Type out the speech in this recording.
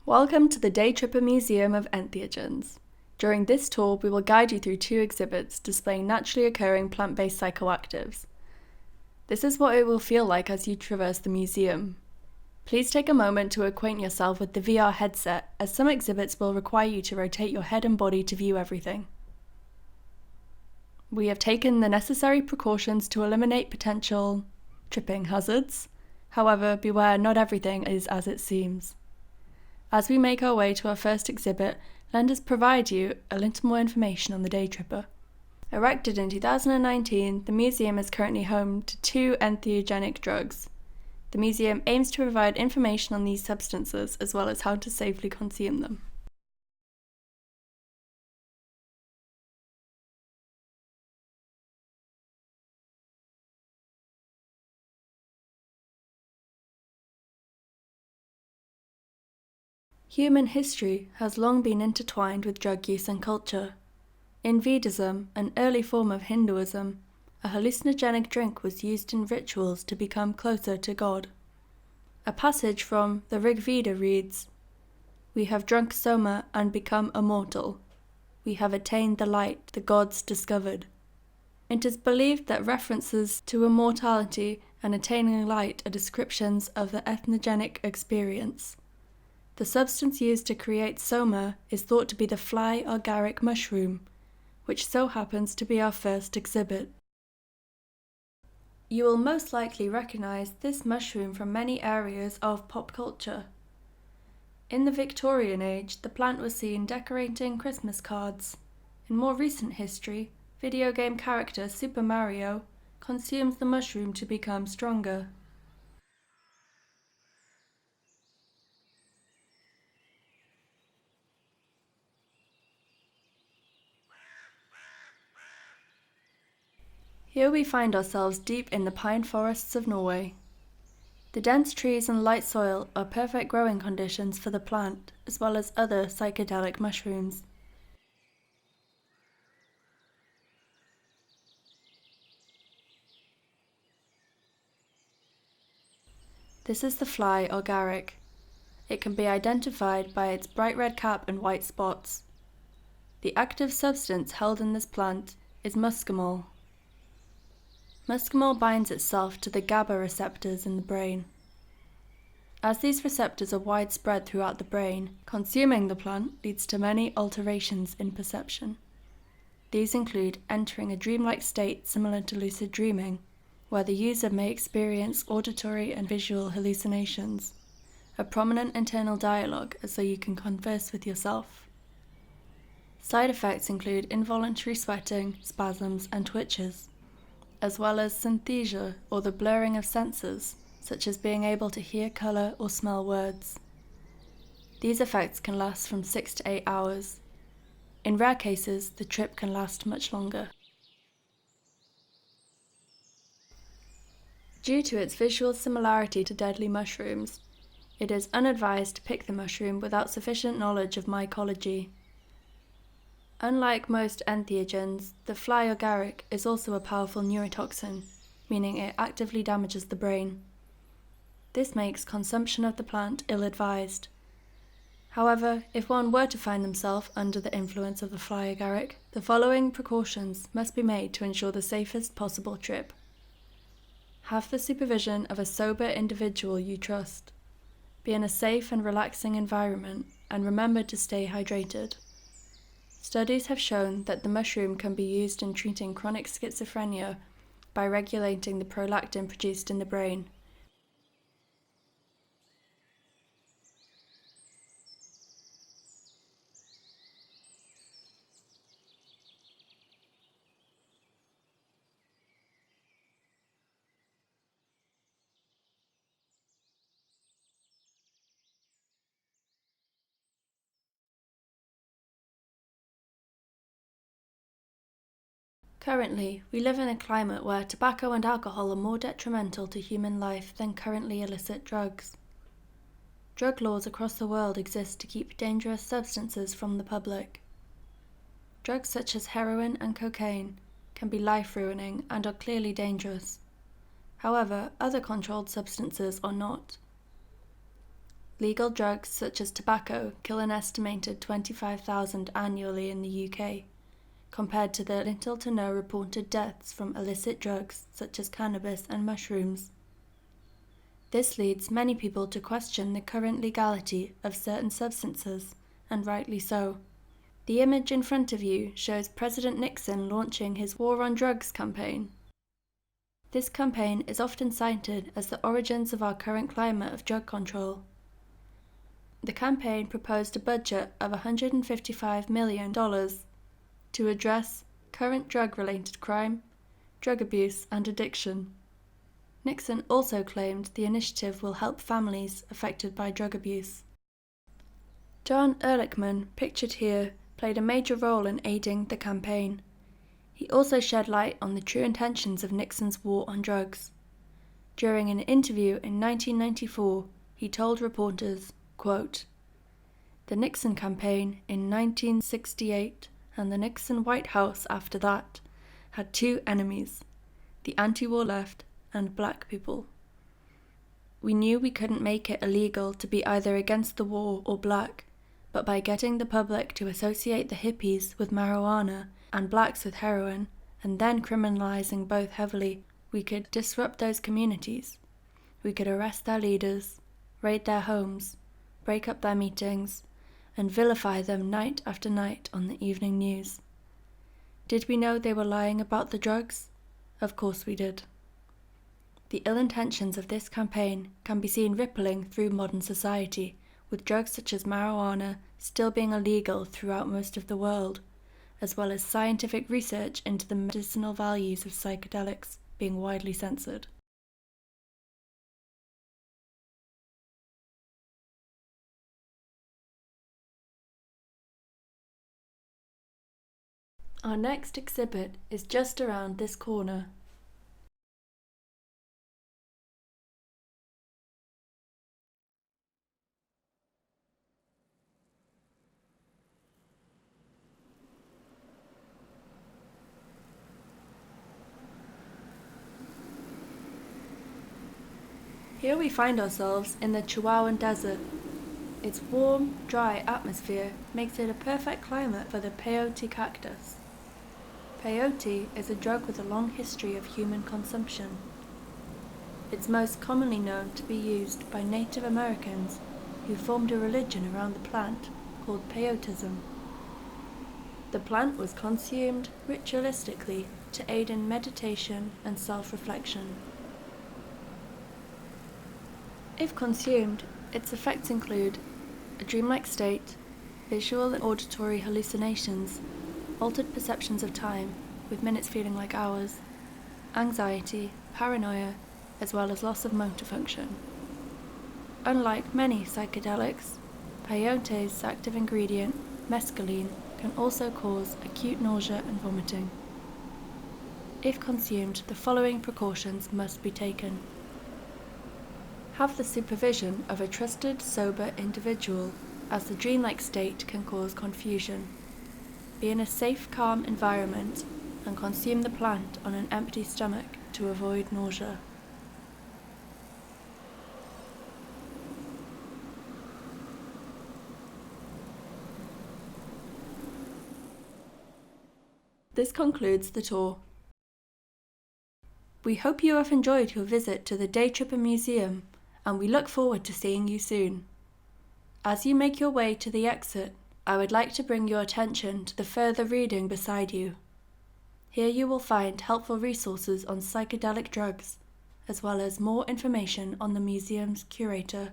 Welcome to the Daytripper Museum of Entheogens. During this tour, we will guide you through two exhibits displaying naturally occurring plant-based psychoactives. This is what it will feel like as you traverse the museum. Please take a moment to acquaint yourself with the VR headset, as some exhibits will require you to rotate your head and body to view everything. We have taken the necessary precautions to eliminate potential tripping hazards. However, beware, not everything is as it seems. As we make our way to our first exhibit, let us provide you a little more information on the Daytripper. Erected in 2019, the museum is currently home to 2 entheogenic drugs. The museum aims to provide information on these substances as well as how to safely consume them. Human history has long been intertwined with drug use and culture. In Vedism, an early form of Hinduism, a hallucinogenic drink was used in rituals to become closer to God. A passage from the Rig Veda reads, "We have drunk soma and become immortal. We have attained the light the gods discovered." It is believed that references to immortality and attaining light are descriptions of the entheogenic experience. The substance used to create soma is thought to be the fly agaric mushroom, which so happens to be our first exhibit. You will most likely recognize this mushroom from many areas of pop culture. In the Victorian age, the plant was seen decorating Christmas cards. In more recent history, video game character Super Mario consumes the mushroom to become stronger. Here we find ourselves deep in the pine forests of Norway. The dense trees and light soil are perfect growing conditions for the plant, as well as other psychedelic mushrooms. This is the fly agaric. It can be identified by its bright red cap and white spots. The active substance held in this plant is muscimol. Muscimol binds itself to the GABA receptors in the brain. As these receptors are widespread throughout the brain, consuming the plant leads to many alterations in perception. These include entering a dreamlike state similar to lucid dreaming, where the user may experience auditory and visual hallucinations, a prominent internal dialogue as though you can converse with yourself. Side effects include involuntary sweating, spasms, and twitches, as well as synesthesia, or the blurring of senses, such as being able to hear colour or smell words. These effects can last from 6 to 8 hours. In rare cases, the trip can last much longer. Due to its visual similarity to deadly mushrooms, it is unadvised to pick the mushroom without sufficient knowledge of mycology. Unlike most entheogens, the fly agaric is also a powerful neurotoxin, meaning it actively damages the brain. This makes consumption of the plant ill-advised. However, if one were to find themselves under the influence of the fly agaric, the following precautions must be made to ensure the safest possible trip. Have the supervision of a sober individual you trust. Be in a safe and relaxing environment, and remember to stay hydrated. Studies have shown that the mushroom can be used in treating chronic schizophrenia by regulating the prolactin produced in the brain. Currently, we live in a climate where tobacco and alcohol are more detrimental to human life than currently illicit drugs. Drug laws across the world exist to keep dangerous substances from the public. Drugs such as heroin and cocaine can be life-ruining and are clearly dangerous. However, other controlled substances are not. Legal drugs such as tobacco kill an estimated 25,000 annually in the UK, compared to the little to no reported deaths from illicit drugs such as cannabis and mushrooms. This leads many people to question the current legality of certain substances, and rightly so. The image in front of you shows President Nixon launching his War on Drugs campaign. This campaign is often cited as the origins of our current climate of drug control. The campaign proposed a budget of $155 million to address current drug-related crime, drug abuse, and addiction. Nixon also claimed the initiative will help families affected by drug abuse. John Ehrlichman, pictured here, played a major role in aiding the campaign. He also shed light on the true intentions of Nixon's war on drugs. During an interview in 1994, he told reporters, quote, "The Nixon campaign in 1968 and the Nixon White House after that had two enemies, the anti-war left and black people. We knew we couldn't make it illegal to be either against the war or black, but by getting the public to associate the hippies with marijuana and blacks with heroin, and then criminalizing both heavily, we could disrupt those communities. We could arrest their leaders, raid their homes, break up their meetings, and vilify them night after night on the evening news. Did we know they were lying about the drugs? Of course we did." The ill intentions of this campaign can be seen rippling through modern society, with drugs such as marijuana still being illegal throughout most of the world, as well as scientific research into the medicinal values of psychedelics being widely censored. Our next exhibit is just around this corner. Here we find ourselves in the Chihuahuan Desert. Its warm, dry atmosphere makes it a perfect climate for the peyote cactus. Peyote is a drug with a long history of human consumption. It's most commonly known to be used by Native Americans who formed a religion around the plant called peyotism. The plant was consumed ritualistically to aid in meditation and self-reflection. If consumed, its effects include a dreamlike state, visual and auditory hallucinations, altered perceptions of time, with minutes feeling like hours, anxiety, paranoia, as well as loss of motor function. Unlike many psychedelics, peyote's active ingredient, mescaline, can also cause acute nausea and vomiting. If consumed, the following precautions must be taken. Have the supervision of a trusted, sober individual, as the dreamlike state can cause confusion. Be in a safe, calm environment and consume the plant on an empty stomach to avoid nausea. This concludes the tour. We hope you have enjoyed your visit to the Daytripper Museum, and we look forward to seeing you soon. As you make your way to the exit, I would like to bring your attention to the further reading beside you. Here you will find helpful resources on psychedelic drugs, as well as more information on the museum's curator,